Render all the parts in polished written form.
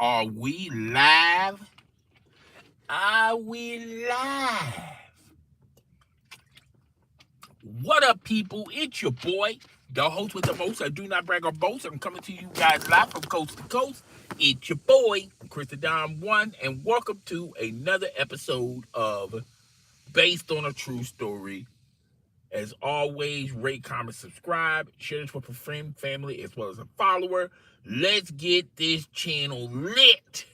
Are we live? Are we live? What up, people? It's your boy, the host with the most. I do not brag or boast. I'm coming to you guys live from coast to coast. It's your boy, Chris the Dom One, and welcome to another episode of Based on a True Story. As always, rate, comment, subscribe, share this with a friend, family, as well as a follower. Let's get this channel lit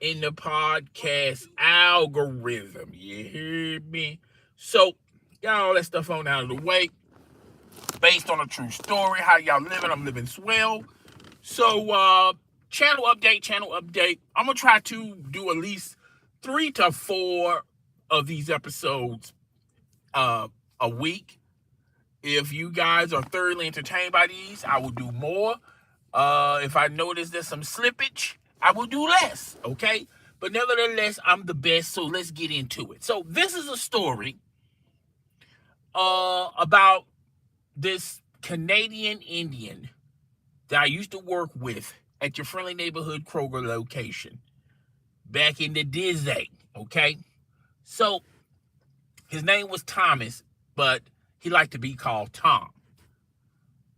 in the podcast algorithm. You hear me? So, got all that stuff on out of the way. Based on a true story. How y'all living? I'm living swell. So, channel update. I'm going to try to do at least 3 to 4 of these episodes a week. If you guys are thoroughly entertained by these, I will do more. If I notice there's some slippage, I will do less, okay? But nevertheless, I'm the best, so let's get into it. So this is a story about this Canadian Indian that I used to work with at your friendly neighborhood Kroger location back in the day, okay? So his name was Thomas, but he liked to be called Tom.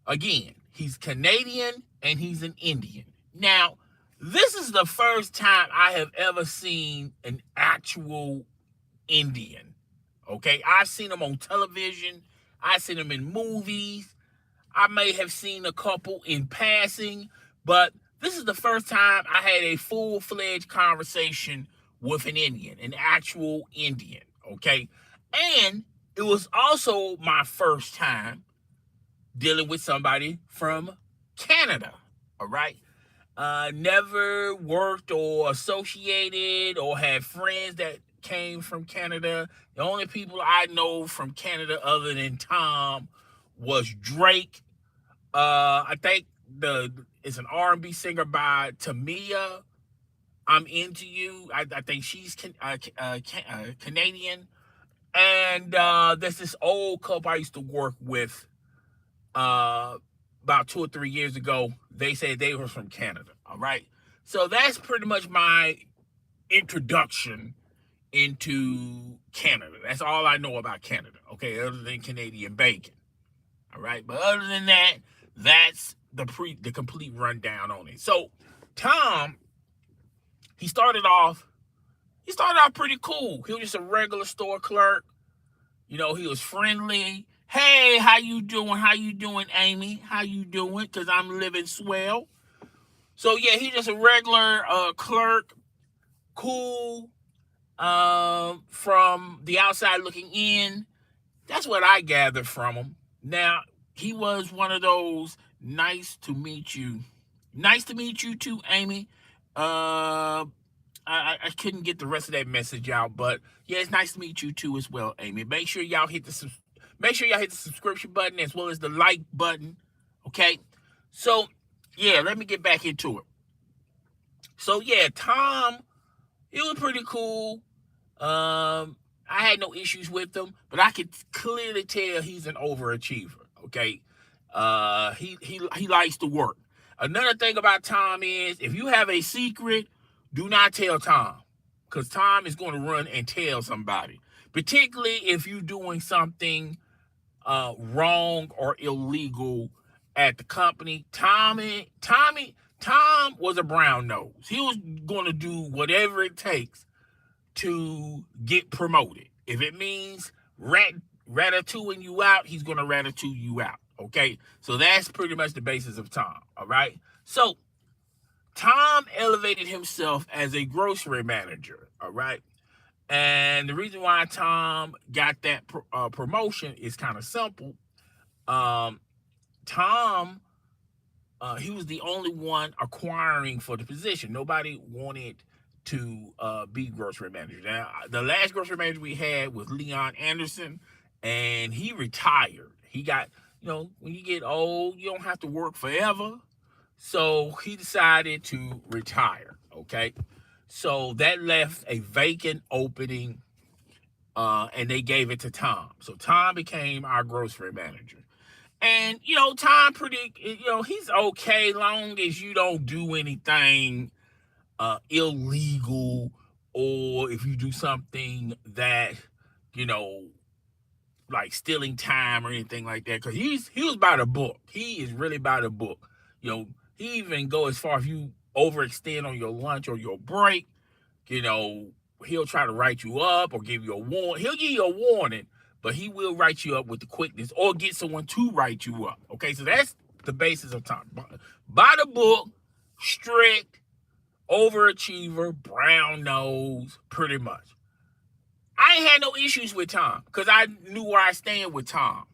Again, he's Canadian and he's an Indian. Now, this is the first time I have ever seen an actual Indian. Okay, I've seen them on television. I've seen them in movies. I may have seen a couple in passing, but this is the first time I had a full-fledged conversation with an Indian, an actual Indian. Okay, and it was also my first time dealing with somebody from Canada. All right. Never worked or associated or had friends that came from Canada. The only people I know from Canada other than Tom was Drake. I think it's an R&B singer by Tamia. I'm Into You. I think she's Canadian. And there's this old couple I used to work with about 2 or 3 years ago. They said they were from Canada. All right. So that's pretty much my introduction into Canada. That's all I know about Canada. Okay. Other than Canadian bacon. All right. But other than that, that's the complete rundown on it. So Tom, he started off pretty cool. He was just a regular store clerk. You know, he was friendly. Hey, how you doing? How you doing, Amy? How you doing? Because I'm living swell. So, yeah, he's just a regular clerk, cool, from the outside looking in. That's what I gathered from him. Now, he was one of those nice to meet you. Nice to meet you too, Amy. I couldn't get the rest of that message out, but yeah, it's nice to meet you too as well, Amy. Make sure y'all hit the subscription button as well as the like button. Okay, so yeah, let me get back into it. So yeah, Tom, he was pretty cool. I had no issues with him, but I could clearly tell he's an overachiever. Okay, he likes to work. Another thing about Tom is if you have a secret, do not tell Tom, because Tom is going to run and tell somebody, particularly if you're doing something wrong or illegal at the company. Tom was a brown nose. He was going to do whatever it takes to get promoted. If it means ratatouille you out, he's going to ratatouille you out. Okay, so that's pretty much the basis of Tom. All right, so Tom elevated himself as a grocery manager, all right? And the reason why Tom got that promotion is kind of simple. Tom, he was the only one acquiring for the position. Nobody wanted to be grocery manager. Now, the last grocery manager we had was Leon Anderson, and he retired. He got, when you get old, you don't have to work forever. So he decided to retire, okay? So that left a vacant opening, and they gave it to Tom. So Tom became our grocery manager. And, Tom he's okay long as you don't do anything illegal, or if you do something that, you know, like stealing time or anything like that. Because he was by the book. He is really by the book. You know, he even go as far if you overextend on your lunch or your break, you know, he'll try to write you up or give you a warning. He'll give you a warning, but he will write you up with the quickness or get someone to write you up. Okay, so that's the basis of Tom. By the book, strict, overachiever, brown nose, pretty much. I ain't had no issues with Tom because I knew where I stand with Tom.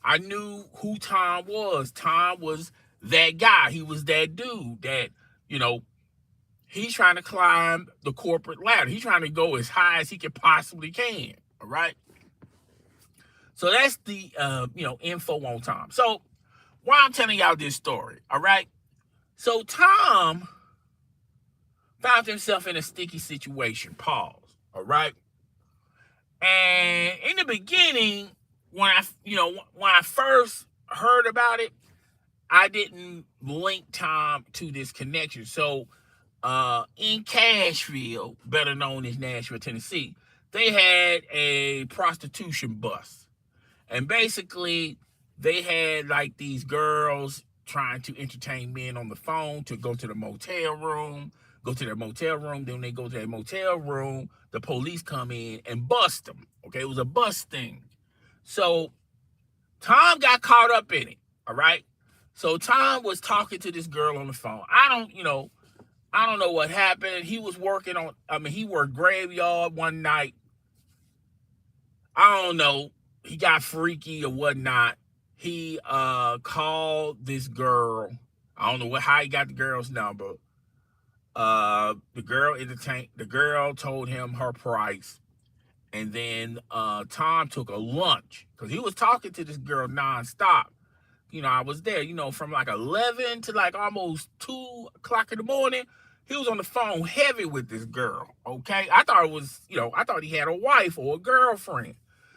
I knew who Tom was. Tom was that guy. He was that dude that, you know, he's trying to climb the corporate ladder. He's trying to go as high as he can possibly can. All right. So that's the info on Tom. So why I'm telling y'all this story. All right. So Tom found himself in a sticky situation. Pause. All right. And in the beginning, when I first heard about it, I didn't link Tom to this connection. So in Cashville, better known as Nashville, Tennessee, they had a prostitution bus. And basically, they had like these girls trying to entertain men on the phone to go to the motel room, Then when they go to that motel room, the police come in and bust them. Okay, it was a bust thing. So Tom got caught up in it. All right. So Tom was talking to this girl on the phone. I don't know what happened. He worked graveyard one night. I don't know. He got freaky or whatnot. He called this girl. I don't know how he got the girl's number. The girl told him her price. And then Tom took a lunch because he was talking to this girl nonstop. I was there, from like 11 to like almost 2 o'clock in the morning. He was on the phone heavy with this girl, okay? I thought he had a wife or a girlfriend.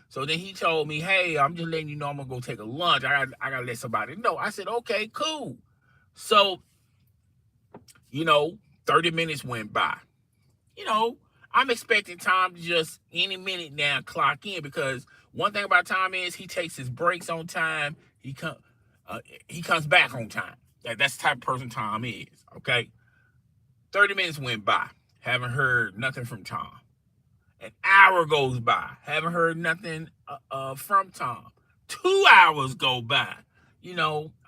So then he told me, hey, I'm just letting you know I'm going to go take a lunch. I got to let somebody know. I said, okay, cool. So, 30 minutes went by. I'm expecting Tom to just any minute now clock in because one thing about Tom is he takes his breaks on time. He comes back on time. That's the type of person Tom is, okay? 30 minutes went by. Haven't heard nothing from Tom. An hour goes by. Haven't heard nothing from Tom. 2 hours go by.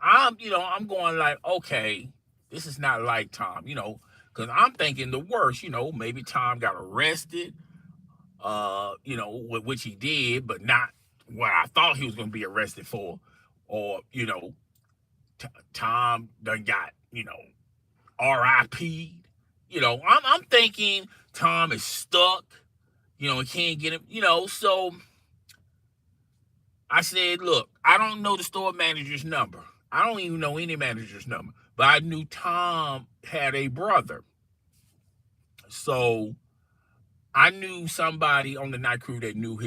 I'm going like, okay, this is not like Tom, because I'm thinking the worst, maybe Tom got arrested, which he did, but not what I thought he was going to be arrested for. Or, Tom done got, RIP'd. I'm thinking Tom is stuck, he can't get him, so I said, look, I don't know the store manager's number. I don't even know any manager's number, but I knew Tom had a brother. So I knew somebody on the night crew that knew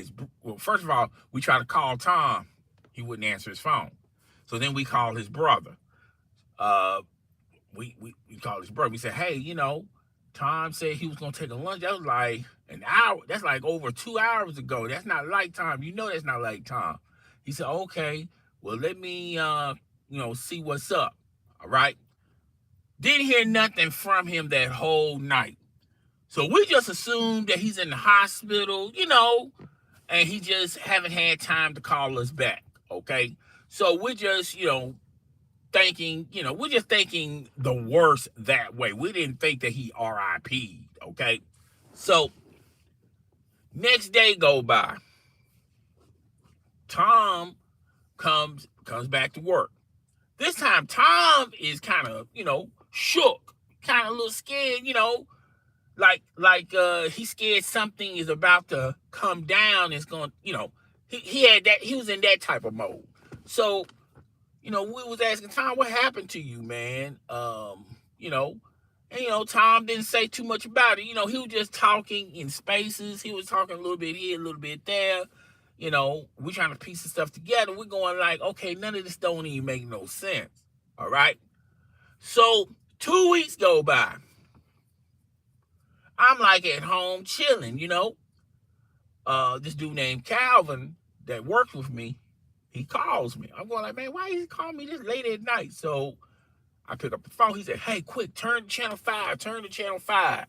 first of all, we tried to call Tom. He wouldn't answer his phone. So then we called his brother. We called his brother. We said, hey, Tom said he was going to take a lunch. That was like an hour. That's like over 2 hours ago. That's not like Tom. That's not like Tom. He said, okay, well, let me, see what's up. All right. Didn't hear nothing from him that whole night. So we just assumed that he's in the hospital, and he just haven't had time to call us back. Okay. So we're just, thinking the worst that way. We didn't think that he RIP'd. Okay. So next day go by. Tom comes back to work. This time Tom is kind of, shook, kind of a little scared, like he's scared something is about to come down. It's going, he was in that type of mode. So, we was asking Tom, what happened to you, man? Tom didn't say too much about it. He was just talking in spaces. He was talking a little bit here, a little bit there. We're trying to piece the stuff together. We're going like, okay, none of this don't even make no sense. All right. So 2 weeks go by. I'm like at home chilling, you know. This dude named Calvin that works with me, he calls me. I'm going like, man, why he calling me this late at night? So I pick up the phone. He said, hey, quick, turn to channel 5. Turn to channel 5.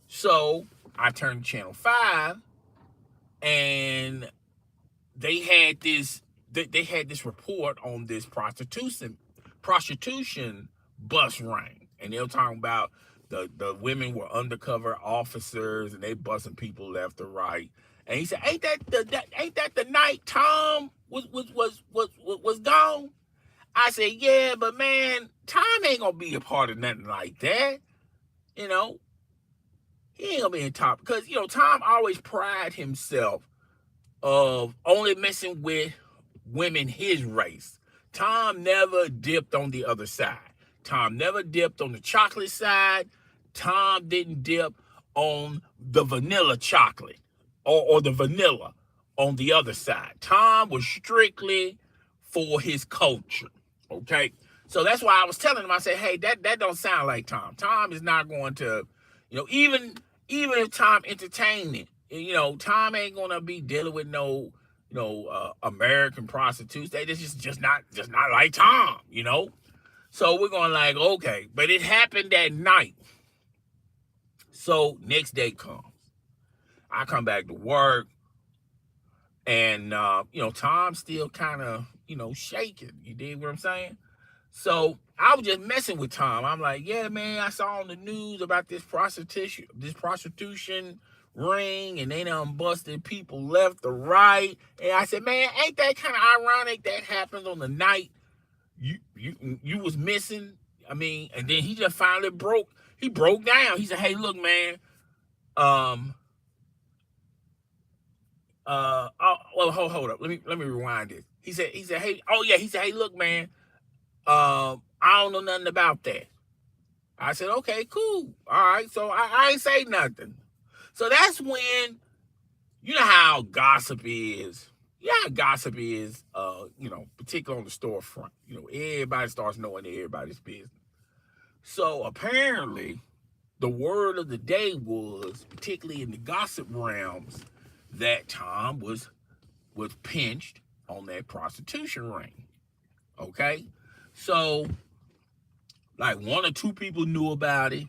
So I turned to channel 5, and they had this report on this prostitution bus ring, and they were talking about the women were undercover officers and they busting people left or right. And he said, ain't that the night Tom was gone? I said, yeah, but man, Tom ain't gonna be a part of nothing like that. You know, he ain't gonna be in top, because Tom always pride himself of only messing with women his race. Tom never dipped on the other side. Tom never dipped on the chocolate side. Tom didn't dip on the vanilla chocolate or the vanilla on the other side. Tom was strictly for his culture. Okay? So that's why I was telling him, I said, hey, that don't sound like Tom. Tom is not going to, even if Tom entertained it, Tom ain't gonna be dealing with no, American prostitutes. They just not like Tom, So we're going like, okay, but it happened that night. So next day comes, I come back to work, and Tom's still kind of, shaking. You dig what I'm saying? So I was just messing with Tom. I'm like, yeah, man, I saw on the news about this prostitution ring, and they done busted people left or right. And I said, man, ain't that kind of ironic that happens on the night you was missing? I mean, and then he just finally broke down. He said, hey, look, man, well, hold up. Let me rewind this. He said, hey, oh yeah, he said, hey, look, man, I don't know nothing about that. I said, okay, cool. All right. So I ain't say nothing. So that's when, you know how gossip is. Yeah, gossip is, particularly on the storefront. Everybody starts knowing everybody's business. So apparently, the word of the day was, particularly in the gossip realms, that Tom was pinched on that prostitution ring. Okay? So, like, 1 or 2 people knew about it.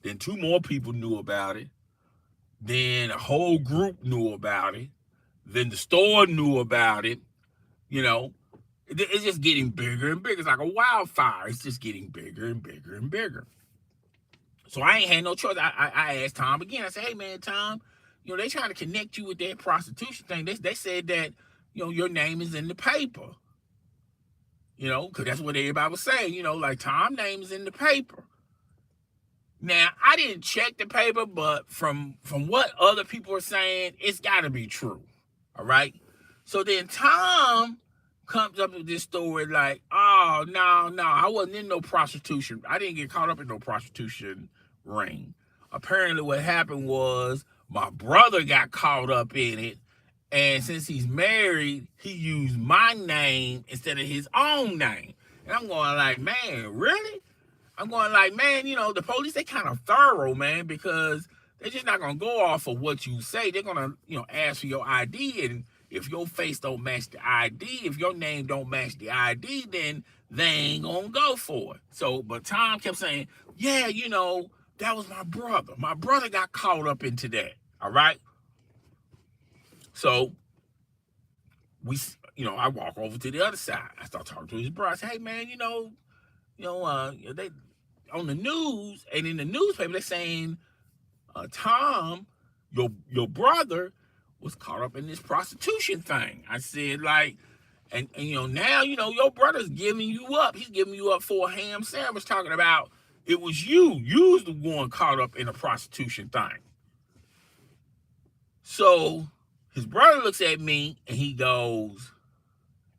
Then 2 more people knew about it. Then a whole group knew about it. Then the store knew about it. It's just getting bigger and bigger. It's like a wildfire. It's just getting bigger and bigger and bigger. So I ain't had no choice. I asked Tom again. I said, hey, man, Tom, they trying to connect you with that prostitution thing. They said that, your name is in the paper. Because that's what everybody was saying. Like, Tom's name is in the paper. Now, I didn't check the paper, but from what other people are saying, it's got to be true. All right? So then Tom comes up with this story like, oh, no, I wasn't in no prostitution. I didn't get caught up in no prostitution ring. Apparently what happened was my brother got caught up in it, and since he's married, he used my name instead of his own name. And I'm going like, man, really? I'm going like, man, the police, they kind of thorough, man, because they're just not going to go off of what you say. They're going to, ask for your ID, and if your face don't match the ID, if your name don't match the ID, then they ain't going to go for it. So, but Tom kept saying, yeah, that was my brother. My brother got caught up into that, all right? So, I walk over to the other side. I start talking to his brother. I say, hey, man, they on the news and in the newspaper, they're saying Tom, your brother, was caught up in this prostitution thing. I said, like, and now your brother's giving you up. He's giving you up for a ham sandwich, talking about it was you. You was the one caught up in a prostitution thing. So his brother looks at me and he goes,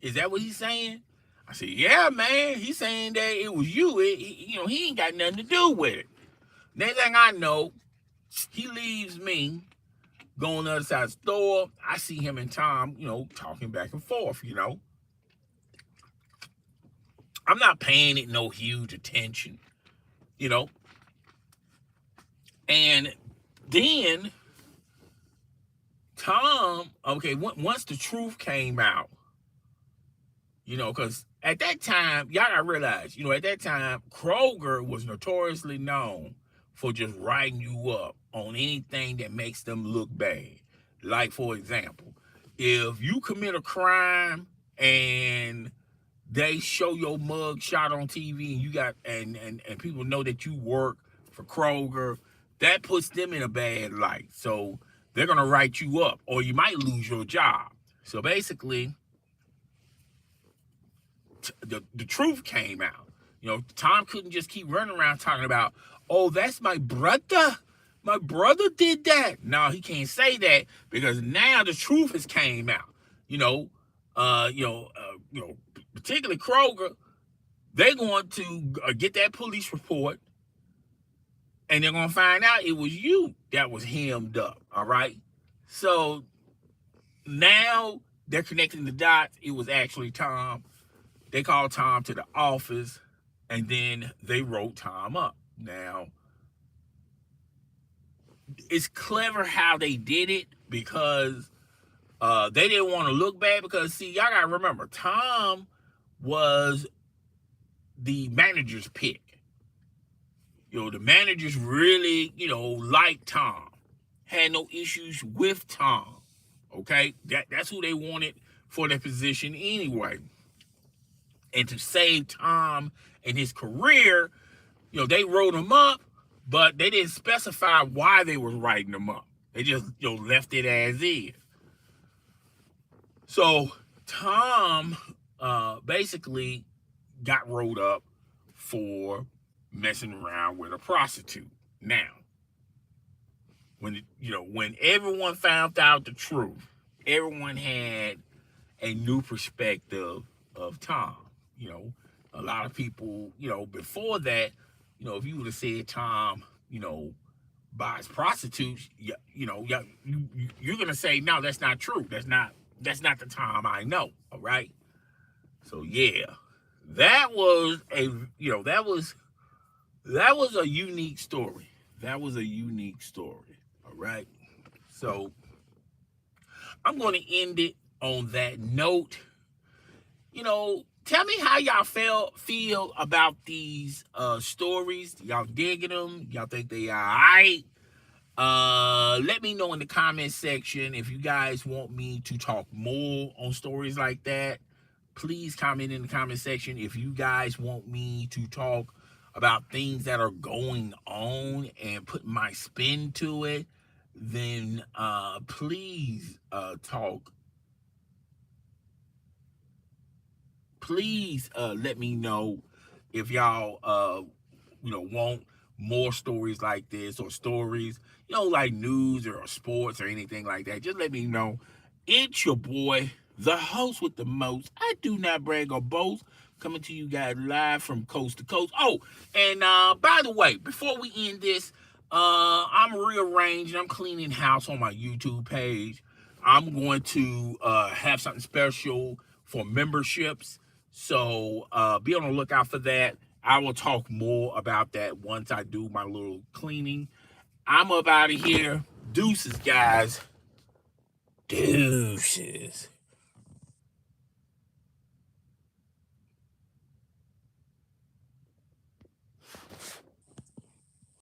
is that what he's saying? I said, yeah, man. He's saying that it was you. He ain't got nothing to do with it. Next thing I know, he leaves me, going on the other side of the store. I see him and Tom, talking back and forth, I'm not paying it no huge attention, And then Tom, okay, once the truth came out, because at that time, y'all gotta realize, at that time, Kroger was notoriously known for just writing you up on anything that makes them look bad. Like, for example, if you commit a crime and they show your mug shot on TV and you got and people know that you work for Kroger, that puts them in a bad light. So they're gonna write you up, or you might lose your job. So basically, the truth came out. Tom couldn't just keep running around talking about, oh, that's my brother. My brother did that. No, he can't say that because now the truth has came out. You know, uh, you know, uh, you know, particularly Kroger, they're going to get that police report, and they're going to find out it was you that was hemmed up. All right. So now they're connecting the dots. It was actually Tom. They called Tom to the office, and then they wrote Tom up. Now, it's clever how they did it because they didn't want to look bad. Because, see, y'all got to remember, Tom was the manager's pick. The managers really, liked Tom, had no issues with Tom. Okay? That's who they wanted for their position anyway. And to save Tom and his career, they wrote him up, but they didn't specify why they was writing him up. They just, left it as is. So Tom basically got rolled up for messing around with a prostitute. Now, when everyone found out the truth, everyone had a new perspective of Tom. A lot of people, before that, if you would have said Tom, buys prostitutes, you're gonna say, no, that's not true. That's not the Tom I know. All right. So yeah, that was a unique story. That was a unique story. All right. So I'm going to end it on that note. Tell me how y'all feel about these stories. Y'all digging them? Y'all think they all right? Let me know in the comment section if you guys want me to talk more on stories like that. Please comment in the comment section if you guys want me to talk about things that are going on and put my spin to it. Then please talk. Please let me know if y'all want more stories like this, or stories like news or sports or anything like that. Just let me know. It's your boy, the host with the most. I do not brag or boast. Coming to you guys live from coast to coast. Oh, and by the way, before we end this, I'm rearranging. I'm cleaning house on my YouTube page. I'm going to have something special for memberships. So be on the lookout for that. I will talk more about that once I do my little cleaning. I'm up out of here. Deuces, guys. Deuces.